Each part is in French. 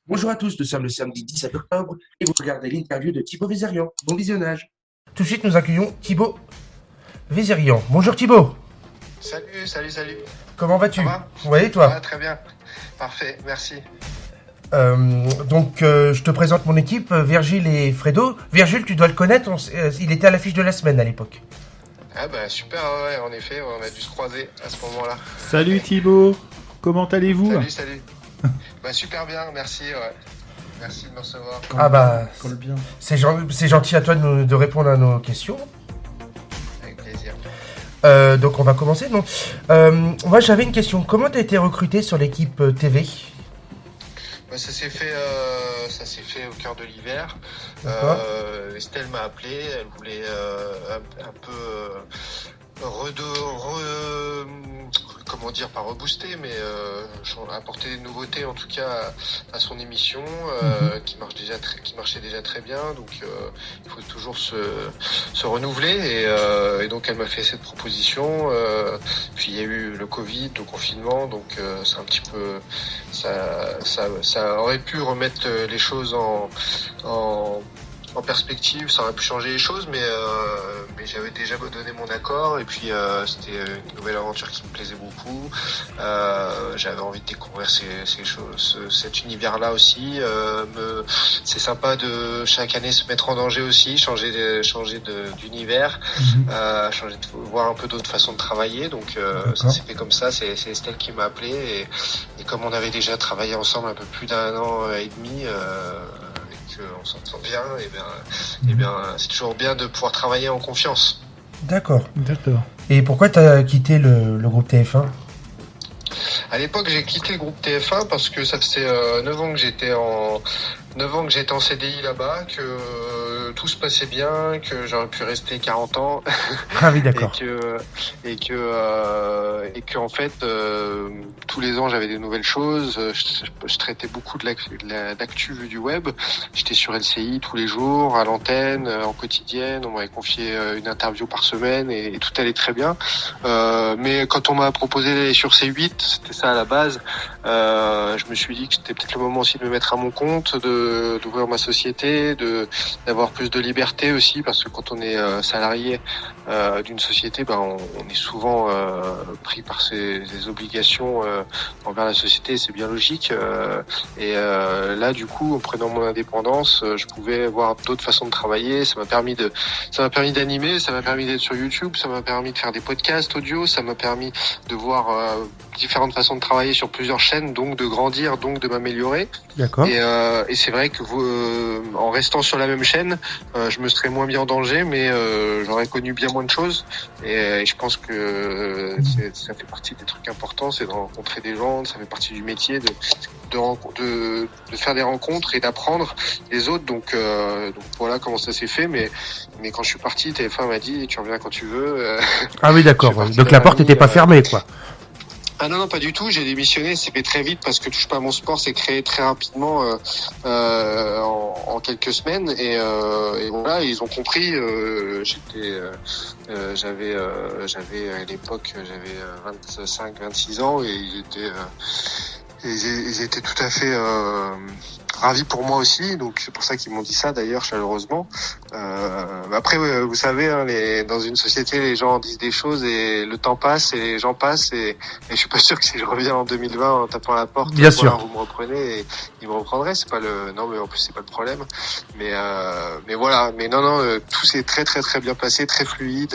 Bonjour à tous, nous sommes le samedi 17 octobre et vous regardez l'interview de Thibaut Vézérian. Bon visionnage. Tout de suite, nous accueillons Thibaut Vézérian. Bonjour Thibaut. Salut. Comment Ça vas-tu? va? Oui, Ouais, toi. très bien. Parfait, merci. Je te présente mon équipe, Virgile et Fredo. Virgile, tu dois le connaître, il était à l'affiche de la semaine à l'époque. Ah bah super, ouais, en effet, on a dû se croiser à ce moment-là. Salut Thibaut, comment allez-vous? Salut. Bah super bien, merci, ouais. Merci de me recevoir. Ah bah, Colle bien. c'est gentil à toi de répondre à nos questions. Avec plaisir. Donc on va commencer. Donc, moi j'avais une question. Comment tu as été recruté sur l'équipe TV? Bah, ça s'est fait au cœur de l'hiver. D'accord. Estelle m'a appelé, elle voulait un peu comment dire, pas rebooster, mais apporter des nouveautés en tout cas à son émission qui marchait déjà très bien. Donc il faut toujours se renouveler et donc elle m'a fait cette proposition. Puis il y a eu le Covid, le confinement, donc c'est un petit peu ça aurait pu remettre les choses en perspective, ça aurait pu changer les choses, mais j'avais déjà donné mon accord et puis c'était une nouvelle aventure qui me plaisait beaucoup. J'avais envie de découvrir ces choses, cet univers-là aussi. C'est sympa de chaque année se mettre en danger aussi, changer d'univers, changer de voir un peu d'autres façons de travailler. Donc ça s'est fait comme ça. C'est Estelle qui m'a appelé et comme on avait déjà travaillé ensemble un peu plus d'un an et demi. On s'entend bien, et bien, c'est toujours bien de pouvoir travailler en confiance. D'accord. D'accord. Et pourquoi tu as quitté le groupe TF1? À l'époque, j'ai quitté le groupe TF1 parce que ça faisait 9 ans que j'étais en CDI là-bas, que tout se passait bien, que j'aurais pu rester 40 ans. Ah oui, d'accord. et que en fait tous les ans j'avais des nouvelles choses. Je traitais beaucoup de l'actu vue du web. J'étais sur LCI tous les jours, à l'antenne, en quotidienne. On m'avait confié une interview par semaine et tout allait très bien. Mais quand on m'a proposé d'aller sur C8, c'était ça à la base. Je me suis dit que c'était peut-être le moment aussi de me mettre à mon compte, d'ouvrir ma société, d'avoir plus de liberté aussi, parce que quand on est salarié d'une société, on est souvent pris par ses obligations envers la société, c'est bien logique. Là, du coup, en prenant mon indépendance, je pouvais voir d'autres façons de travailler. Ça m'a permis d'animer, ça m'a permis d'être sur YouTube, ça m'a permis de faire des podcasts audio, ça m'a permis de voir différentes façons de travailler sur plusieurs chaînes, donc de grandir, donc de m'améliorer. D'accord. Et c'est vrai que en restant sur la même chaîne, je me serais moins mis en danger, mais j'aurais connu bien moins de choses. Et je pense que ça fait partie des trucs importants, c'est de rencontrer des gens, ça fait partie du métier, de faire des rencontres et d'apprendre les autres. Donc voilà comment ça s'est fait. Mais quand je suis parti, TF1 m'a dit tu reviens quand tu veux. Ah oui, d'accord. Donc la porte n'était pas fermée, quoi. Ah non, pas du tout, j'ai démissionné, c'est fait très vite parce que Touche pas à mon sport s'est créé très rapidement en quelques semaines et voilà, ils ont compris. J'avais à l'époque, j'avais 25-26 ans et ils étaient tout à fait ravis pour moi aussi, donc c'est pour ça qu'ils m'ont dit ça d'ailleurs chaleureusement. Après, vous savez, dans une société, les gens disent des choses et le temps passe et les gens passent et je suis pas sûr que si je reviens en 2020 en tapant à la porte, bien sûr, vous me reprenez et ils me reprendraient. C'est pas non, mais en plus c'est pas le problème. Mais voilà, mais non, tout s'est très très très bien passé, très fluide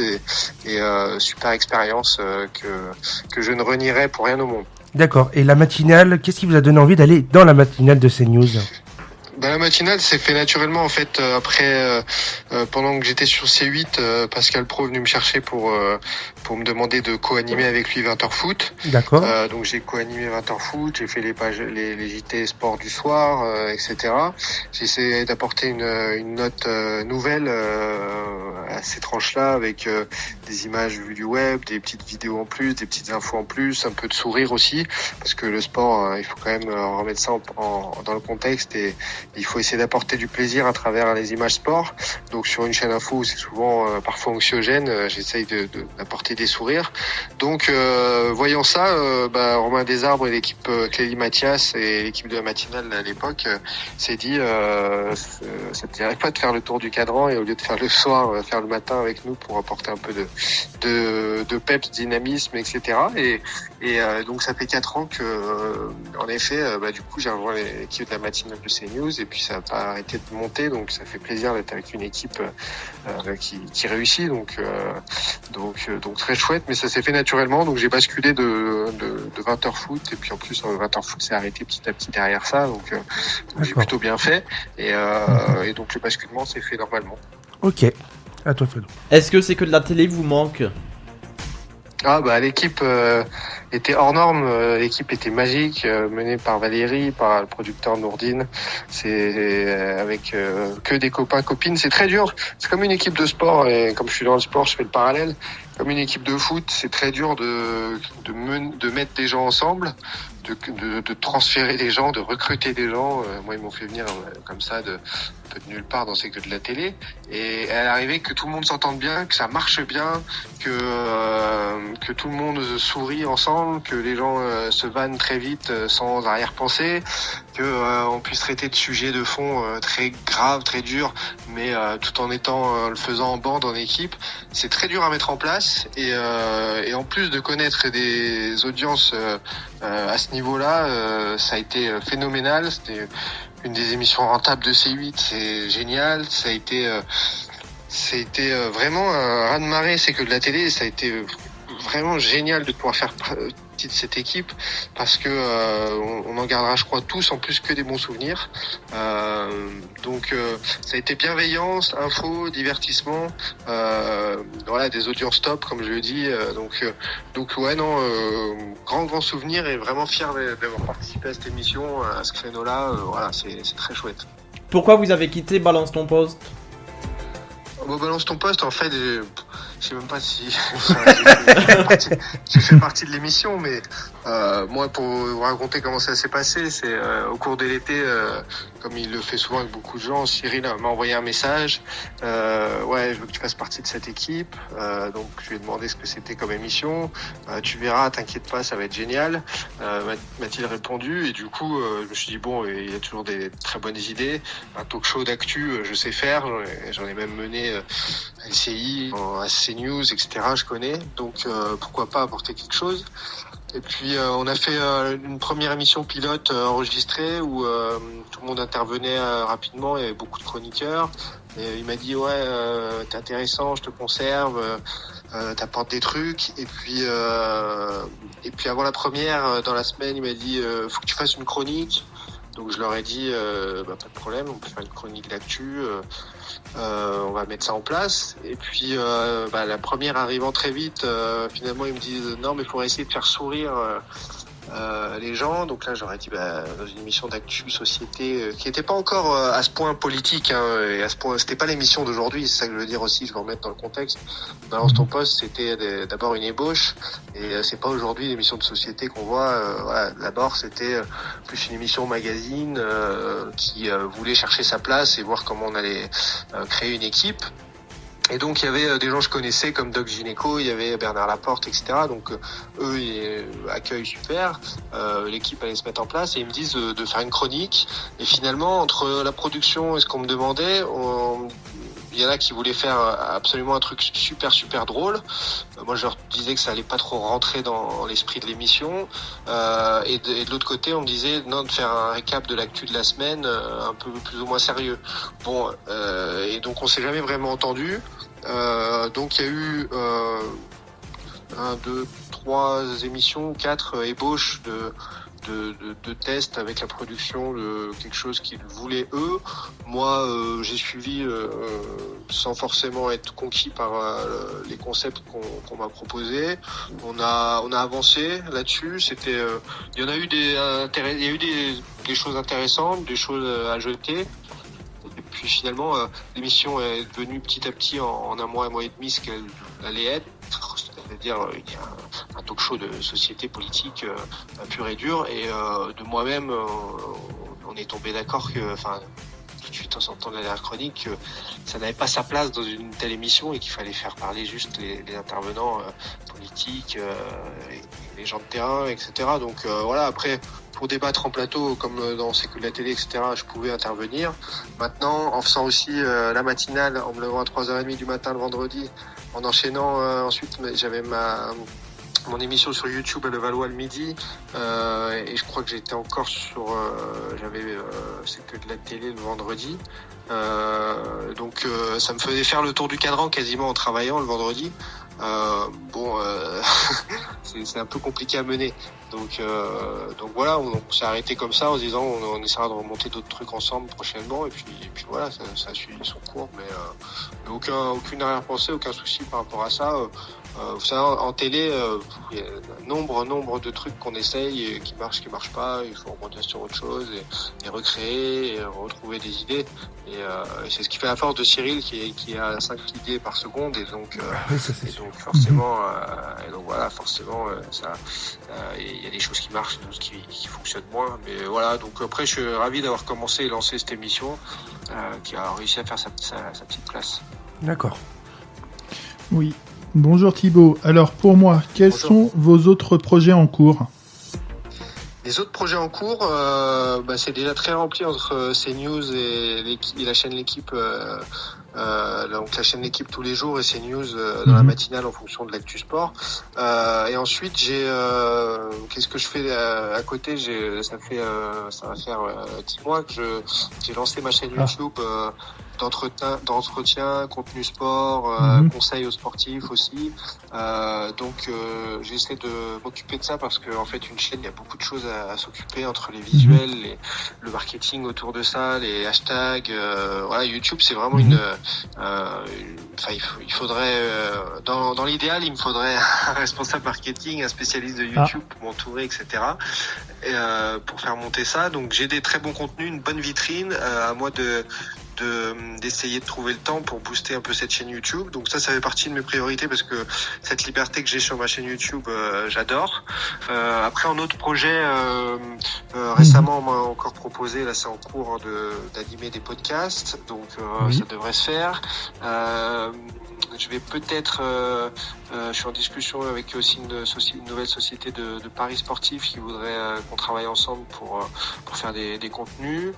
et super expérience que je ne renierai pour rien au monde. D'accord. Et la matinale, qu'est-ce qui vous a donné envie d'aller dans la matinale de CNews? La matinale s'est fait naturellement en fait après pendant que j'étais sur C8, Pascal Pro est venu me chercher pour me demander de co-animer avec lui 20h foot. D'accord. Donc j'ai co-animé 20h foot, j'ai fait les pages les JT sport du soir, etc. J'ai essayé d'apporter une note nouvelle à ces tranches-là avec des images vues du web, des petites vidéos en plus, des petites infos en plus, un peu de sourire aussi parce que le sport il faut quand même remettre ça dans le contexte il faut essayer d'apporter du plaisir à travers les images sport. Donc sur une chaîne info, c'est souvent parfois anxiogène, j'essaye d'apporter des sourires. Donc voyant ça, Romain Desarbres et l'équipe Clélie Mathias et l'équipe de la matinale à l'époque s'est dit ça te dirait pas de faire le tour du cadran et au lieu de faire le soir, faire le matin avec nous pour apporter un peu de peps, dynamisme, etc. Et donc ça fait 4 ans que en effet du coup j'ai rejoint l'équipe de la matinale de CNews et puis ça n'a pas arrêté de monter, donc ça fait plaisir d'être avec une équipe qui réussit, donc très chouette. Mais ça s'est fait naturellement, donc j'ai basculé de 20h foot et puis en plus 20h foot s'est arrêté petit à petit derrière ça, donc j'ai plutôt bien fait et donc le basculement s'est fait normalement. Ok, à toi Fredo. Est-ce que c'est que de la télé vous manque ? L'équipe était hors norme, l'équipe était magique, menée par Valérie, par le producteur Nourdine. C'est avec que des copains, copines. C'est très dur. C'est comme une équipe de sport et comme je suis dans le sport, je fais le parallèle. Comme une équipe de foot, c'est très dur de mettre des gens ensemble, de transférer des gens, de recruter des gens. Moi, ils m'ont fait venir comme ça de nulle part, dans c'est que de la télé. Et elle arrivait que tout le monde s'entende bien, que ça marche bien, que tout le monde sourit ensemble, que les gens se vannent très vite sans arrière-pensée, que on puisse traiter de sujets de fond très graves, très durs, mais tout en le faisant en bande, en équipe. C'est très dur à mettre en place et en plus de connaître des audiences à ce niveau-là, ça a été phénoménal. C'était une des émissions rentables de C8, c'est génial. Ça a été vraiment un raz-de-marée, c'est que de la télé. Ça a été vraiment génial de pouvoir faire partie de cette équipe parce que on en gardera, je crois, tous en plus que des bons souvenirs. Donc ça a été bienveillance, info, divertissement, des audiences top comme je le dis. Donc ouais, non, grand souvenir et vraiment fier d'avoir participé à cette émission, à ce créneau-là. C'est très chouette. Pourquoi vous avez quitté Balance ton poste ? Balance ton poste, en fait, je sais même pas si j'ai fait partie de l'émission, mais moi, pour vous raconter comment ça s'est passé, c'est au cours de l'été, comme il le fait souvent avec beaucoup de gens, Cyril m'a envoyé un message. Je veux que tu fasses partie de cette équipe. Donc, je lui ai demandé ce que c'était comme émission. Tu verras, t'inquiète pas, ça va être génial. M'a-t-il répondu, et du coup, je me suis dit bon, il y a toujours des très bonnes idées. Un talk show d'actu, je sais faire. J'en ai même mené à LCI, à CNews, etc. Je connais, donc pourquoi pas apporter quelque chose. Et puis on a fait une première émission pilote enregistrée où tout le monde intervenait rapidement, il y avait beaucoup de chroniqueurs. Et il m'a dit t'es intéressant, je te conserve, t'apportes des trucs. Et puis avant la première, dans la semaine, il m'a dit faut que tu fasses une chronique. Donc je leur ai dit pas de problème, on peut faire une chronique d'actu. On va mettre ça en place. Et puis la première arrivant très vite, finalement ils me disent non mais il faudrait essayer de faire sourire les gens. Donc là j'aurais dit dans une émission d'actu société qui n'était pas encore à ce point politique, et à ce point c'était pas l'émission d'aujourd'hui, c'est ça que je veux dire aussi, je vais remettre dans le contexte. Balance ton poste, c'était d'abord une ébauche et c'est pas aujourd'hui l'émission de société qu'on voit. D'abord c'était plus une émission magazine qui voulait chercher sa place et voir comment on allait créer une équipe. Et donc il y avait des gens que je connaissais comme Doc Gynéco, il y avait Bernard Laporte, etc. Donc eux ils accueillent super, l'équipe allait se mettre en place et ils me disent de faire une chronique. Et finalement entre la production et ce qu'on me demandait, il y en a qui voulaient faire absolument un truc super drôle. Moi je leur disais que ça allait pas trop rentrer dans l'esprit de l'émission. Et de l'autre côté on me disait non, de faire un récap de l'actu de la semaine un peu plus ou moins sérieux. Et donc on s'est jamais vraiment entendu. Donc il y a eu 1, 2, 3 émissions, 4 ébauches de tests avec la production de quelque chose qu'ils voulaient eux. Moi j'ai suivi sans forcément être conquis par les concepts qu'on m'a proposés. On a avancé là-dessus. C'était il y en a eu il y a eu des choses intéressantes, des choses à jeter. Et puis finalement, l'émission est devenue petit à petit en un mois et demi ce qu'elle allait être. C'est-à-dire il y a un talk show de société politique pur et dur. Et de moi-même, on est tombé d'accord que, tout de suite en sortant de la dernière chronique, que ça n'avait pas sa place dans une telle émission et qu'il fallait faire parler juste les intervenants politiques, les gens de terrain, etc. Donc voilà, après, pour débattre en plateau, comme dans C'est que de la télé, etc., je pouvais intervenir. Maintenant, en faisant aussi la matinale, en me levant à 3h30 du matin le vendredi, en enchaînant ensuite, j'avais mon émission sur YouTube à Levallois le midi, et je crois que j'étais encore sur C'est que de la télé le vendredi, donc ça me faisait faire le tour du cadran quasiment en travaillant le vendredi. C'est un peu compliqué à mener, donc voilà, on s'est arrêté comme ça en se disant on essaiera de remonter d'autres trucs ensemble prochainement, et puis voilà, ça a suivi son cours, mais aucune arrière-pensée, aucun souci par rapport à ça. Vous savez, en télé, il y a nombre de trucs qu'on essaye et qui marchent pas. Il faut remonter sur autre chose et recréer et retrouver des idées. Et c'est ce qui fait la force de Cyril qui a 5 idées par seconde, et donc Oui, ça, c'est sûr. donc forcément il y a des choses qui marchent, d'autres qui fonctionnent moins. Mais voilà, donc après je suis ravi d'avoir commencé et lancé cette émission qui a réussi à faire sa petite place. D'accord. Oui. Bonjour Thibaut. Alors pour moi, quels sont vos autres projets en cours ? Les autres projets en cours, c'est déjà très rempli entre CNews et la chaîne L'équipe. Donc la chaîne L'équipe tous les jours et CNews dans la matinale en fonction de l'actu sport. Et ensuite qu'est-ce que je fais à côté ? Ça va faire 10 mois que j'ai lancé ma chaîne YouTube d'entretien, contenu sport, conseils aux sportifs aussi. Donc j'essaie de m'occuper de ça parce que en fait une chaîne, il y a beaucoup de choses à s'occuper entre les visuels, le marketing autour de ça, les hashtags. Voilà, YouTube c'est vraiment il faudrait dans l'idéal il me faudrait un responsable marketing, un spécialiste de YouTube pour m'entourer, etc. Pour faire monter ça. Donc j'ai des très bons contenus, une bonne vitrine, à moi d'essayer de trouver le temps pour booster un peu cette chaîne YouTube. Donc ça fait partie de mes priorités parce que cette liberté que j'ai sur ma chaîne YouTube, j'adore. Après, en autre projet, récemment on m'a encore proposé, là c'est en cours d'animer des podcasts, donc ça devrait se faire. Je vais peut-être, je suis en discussion avec aussi une nouvelle société de paris sportifs qui voudrait qu'on travaille ensemble pour faire des contenus.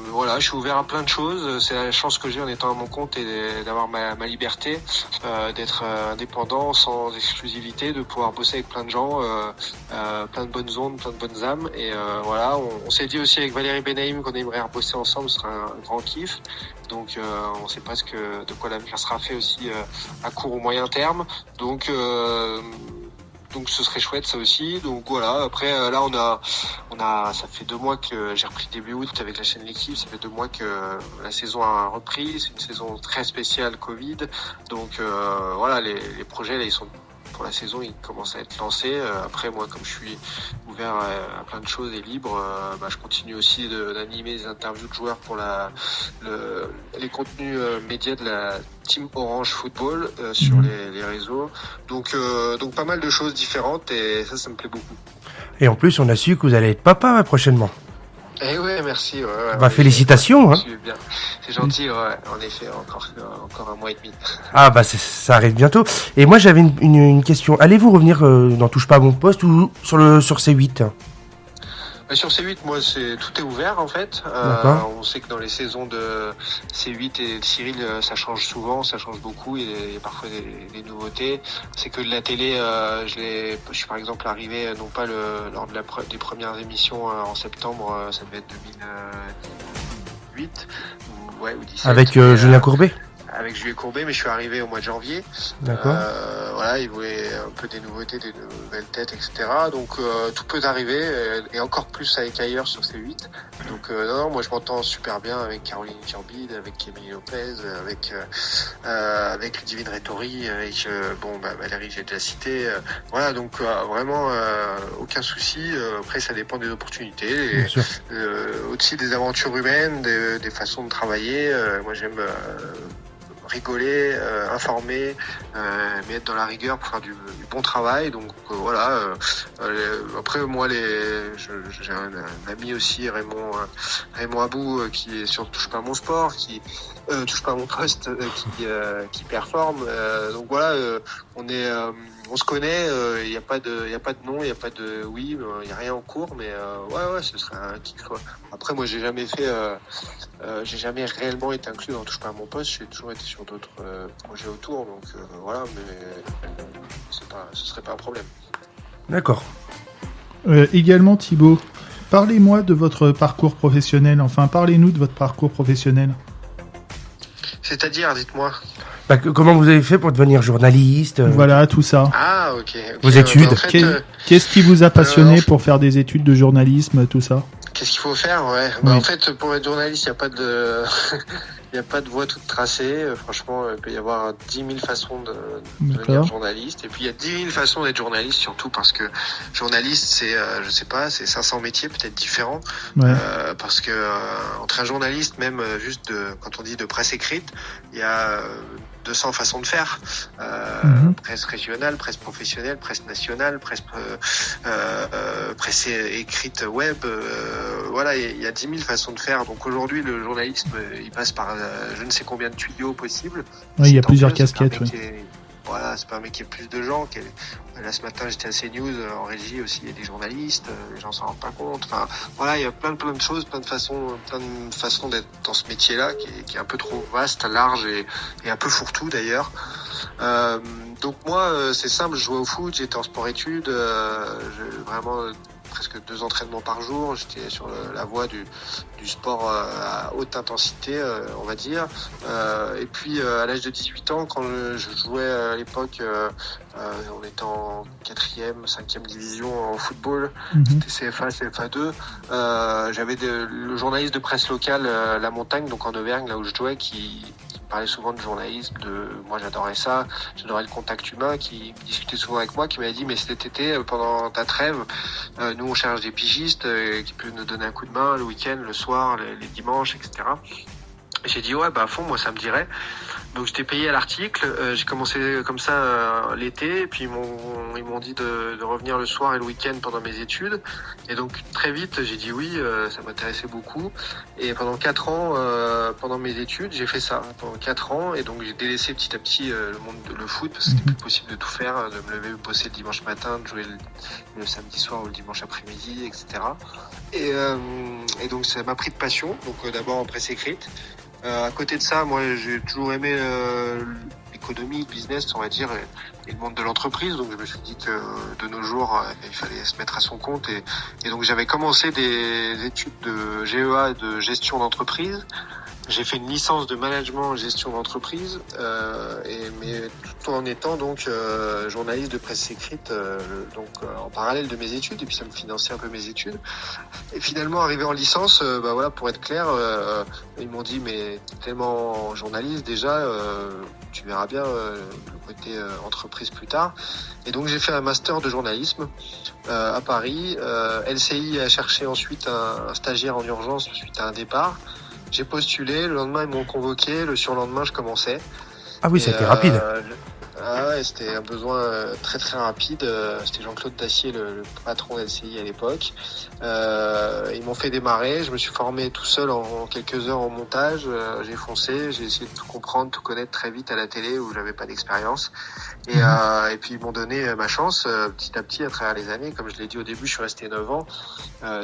Voilà, je suis ouvert à plein de choses. C'est la chance que j'ai en étant à mon compte et d'avoir ma liberté, d'être indépendant, sans exclusivité, de pouvoir bosser avec plein de gens, plein de bonnes ondes, plein de bonnes âmes. Et voilà, on s'est dit aussi avec Valérie Benaïm qu'on aimerait bosser ensemble, ce sera un grand kiff. Donc on sait pas de quoi l'avenir sera fait aussi à court ou moyen terme. Donc ce serait chouette ça aussi. Donc voilà, après là on a ça fait 2 mois que j'ai repris début août avec la chaîne L'équipe, ça fait 2 mois que la saison a repris, c'est une saison très spéciale Covid. Donc voilà, les projets là ils sont pour la saison, ils commencent à être lancés. Après moi comme je suis ouvert à plein de choses et libre, je continue aussi d'animer des interviews de joueurs pour les contenus médias de la Team Orange Football sur les réseaux. Donc pas mal de choses différentes et ça me plaît beaucoup. Et en plus, on a su que vous allez être papa prochainement. Eh ouais, merci. Félicitations. Hein. Bien. C'est gentil, ouais. En effet, encore 1 mois et demi. Ah ça arrive bientôt. Et moi, j'avais une question. Allez-vous revenir dans Touche pas à mon poste ou sur C8 ? Sur C8, moi, tout est ouvert en fait. On sait que dans les saisons de C8 et de Cyril, ça change souvent, ça change beaucoup. Il y a parfois des nouveautés. C'est que de la télé, je suis par exemple arrivé non pas lors des premières émissions en septembre, ça devait être 2018 ou 17. Avec Julien Courbet. Avec Julien Courbet, mais je suis arrivé au mois de janvier. D'accord. Voilà, il voulait un peu des nouveautés, des nouvelles têtes, etc. Donc tout peut arriver, et encore plus avec ailleurs sur C8. Donc non, moi je m'entends super bien avec Caroline Turbide, avec Camille Lopez, avec Ludivine Rétori, avec Valérie j'ai déjà cité. Voilà, donc vraiment aucun souci. Après ça dépend des opportunités, aussi des aventures humaines, des façons de travailler. Moi j'aime rigoler, informer, mais être dans la rigueur pour faire du bon travail. Donc voilà. Après moi, j'ai un ami aussi, Raymond Abou, qui est sur Touche pas à mon sport, qui touche pas à mon poste, qui performe. Donc voilà, on se connaît. Il y a pas de non, il y a pas de oui, il y a rien en cours, mais ouais, ce serait un kiff, quoi. Après moi, j'ai jamais réellement été inclus dans Touche pas à mon poste. J'ai toujours été sur d'autres projets autour, donc voilà, mais ce serait pas un problème. D'accord. Également, Thibaut, parlez-moi de votre parcours professionnel. Enfin, parlez-nous de votre parcours professionnel. C'est-à-dire, dites-moi. Comment vous avez fait pour devenir journaliste Voilà, tout ça. Ah, ok. Vos études. En fait, Qu'est-ce qui vous a passionné pour faire des études de journalisme, tout ça? qu'est-ce qu'il faut faire, ouais. Oui. En fait, pour être journaliste, il n'y a pas de, il y a pas de voie toute tracée. Franchement, il peut y avoir 10 000 façons de devenir journaliste. Et puis, il y a 10 000 façons d'être journaliste, surtout parce que journaliste, c'est, je sais pas, c'est 500 métiers peut-être différents. Ouais. Parce que, entre un journaliste, même juste quand on dit de presse écrite, il y a 200 façons de faire. Presse régionale, presse professionnelle, presse nationale, presse écrite web. Voilà, il y a 10 000 façons de faire. Donc aujourd'hui, le journalisme, il passe par je ne sais combien de tuyaux possibles. Oui, il y a plusieurs casquettes. Oui. Voilà, ça permet qu'il y ait plus de gens. Là, ce matin, j'étais à CNews, en régie aussi, il y a des journalistes, les gens s'en rendent pas compte. Enfin, voilà, il y a plein de choses, plein de façons d'être dans ce métier-là, qui est un peu trop vaste, large et un peu fourre-tout d'ailleurs. Donc moi, c'est simple, je jouais au foot, j'étais en sport-études, j'ai vraiment presque 2 entraînements par jour. J'étais sur la voie du sport à haute intensité, on va dire. Et puis à l'âge de 18 ans, quand je jouais à l'époque, on était en 4e, 5e division en football, c'était CFA, CFA2. J'avais le journaliste de presse locale, La Montagne, donc en Auvergne, là où je jouais, qui parlait souvent de journalisme, moi j'adorais ça, j'adorais le contact humain, qui discutait souvent avec moi, qui m'avait dit mais cet été, pendant ta trêve, nous on cherche des pigistes qui peuvent nous donner un coup de main le week-end, le soir, les dimanches, etc. Et j'ai dit ouais, à fond, moi ça me dirait. Donc j'étais payé à l'article, j'ai commencé comme ça l'été, et puis ils m'ont dit de revenir le soir et le week-end pendant mes études. Et donc très vite j'ai dit oui, ça m'intéressait beaucoup. Et pendant 4 ans, pendant mes études, j'ai fait ça pendant 4 ans, et donc j'ai délaissé petit à petit le foot, parce que c'était plus possible de tout faire, de me lever, bosser le dimanche matin, de jouer le samedi soir ou le dimanche après-midi, etc. Et donc ça m'a pris de passion, donc d'abord en presse écrite. À côté de ça, moi, j'ai toujours aimé l'économie, le business, on va dire, et le monde de l'entreprise. Donc, je me suis dit que de nos jours, il fallait se mettre à son compte. Et donc, j'avais commencé des études de GEA et de gestion d'entreprise. J'ai fait une licence de management en gestion d'entreprise, mais tout en étant donc journaliste de presse écrite, en parallèle de mes études, et puis ça me finançait un peu mes études. Et finalement, arrivé en licence, voilà, pour être clair, ils m'ont dit mais t'es tellement journaliste déjà, tu verras bien le côté entreprise plus tard. Et donc j'ai fait un master de journalisme à Paris. LCI a cherché ensuite un stagiaire en urgence suite à un départ. J'ai postulé, le lendemain ils m'ont convoqué, le surlendemain je commençais. Ah oui, ça a été rapide. Ouais, c'était un besoin très très rapide. C'était Jean-Claude Dacier, le patron d'LCI à l'époque. Ils m'ont fait démarrer, je me suis formé tout seul en quelques heures en montage. J'ai foncé, j'ai essayé de tout comprendre, tout connaître très vite à la télé où j'avais pas d'expérience. Et puis ils m'ont donné ma chance petit à petit à travers les années. Comme je l'ai dit au début, je suis resté 9 ans.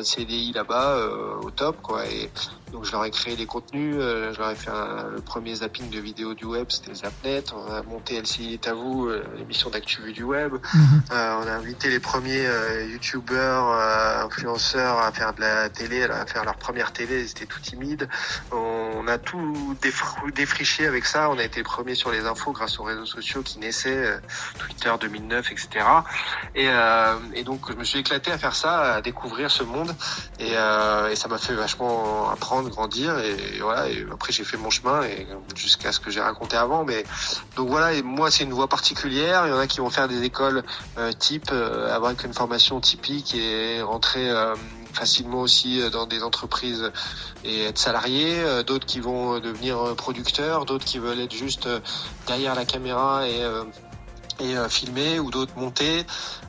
CDI là-bas, au top, quoi. Et donc je leur ai créé les contenus, je leur ai fait le premier zapping de vidéos du web, c'était Zapnet. On a monté LCI est à vous, l'émission d'actu du web. On a invité les premiers youtubeurs, influenceurs à faire de la télé, à faire leur première télé, ils étaient tout timides. On a tout défriché avec ça, on a été premiers sur les infos grâce aux réseaux sociaux qui naissaient, Twitter 2009, etc. Et donc je me suis éclaté à faire ça, à découvrir ce monde, et ça m'a fait vachement apprendre, grandir, et voilà. Et après j'ai fait mon chemin, et jusqu'à ce que j'ai raconté avant. Mais donc voilà, et moi c'est une voie particulière. Il y en a qui vont faire des écoles type, avoir une formation typique et rentrer facilement aussi dans des entreprises et être salariés, d'autres qui vont devenir producteurs, d'autres qui veulent être juste derrière la caméra et filmer, ou d'autres monter.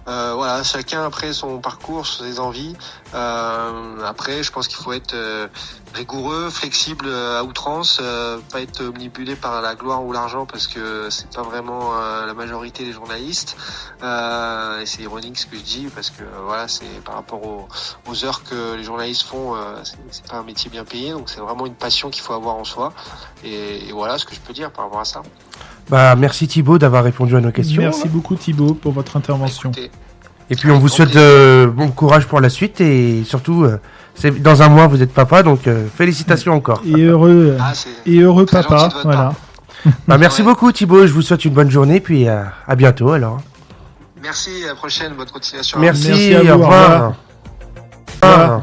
Voilà, chacun après son parcours, ses envies. Après, je pense qu'il faut être rigoureux, flexible à outrance, pas être omnibulé par la gloire ou l'argent, parce que c'est pas vraiment la majorité des journalistes. Et c'est ironique ce que je dis, parce que voilà, c'est par rapport aux heures que les journalistes font, c'est pas un métier bien payé, donc c'est vraiment une passion qu'il faut avoir en soi. Et voilà ce que je peux dire par rapport à ça. Bah, merci Thibaut d'avoir répondu à nos questions. Merci beaucoup Thibaut pour votre intervention. Écoutez, Et puis on vous souhaite bon courage pour la suite, et surtout, dans un mois vous êtes papa, donc félicitations encore. Et heureux, très papa, gentil de votre voilà. part. Bah, merci Ouais. beaucoup Thibaut, je vous souhaite une bonne journée, puis à bientôt alors. Merci, à la prochaine, bonne continuation. Merci, Merci à vous, au au revoir. revoir. Au revoir.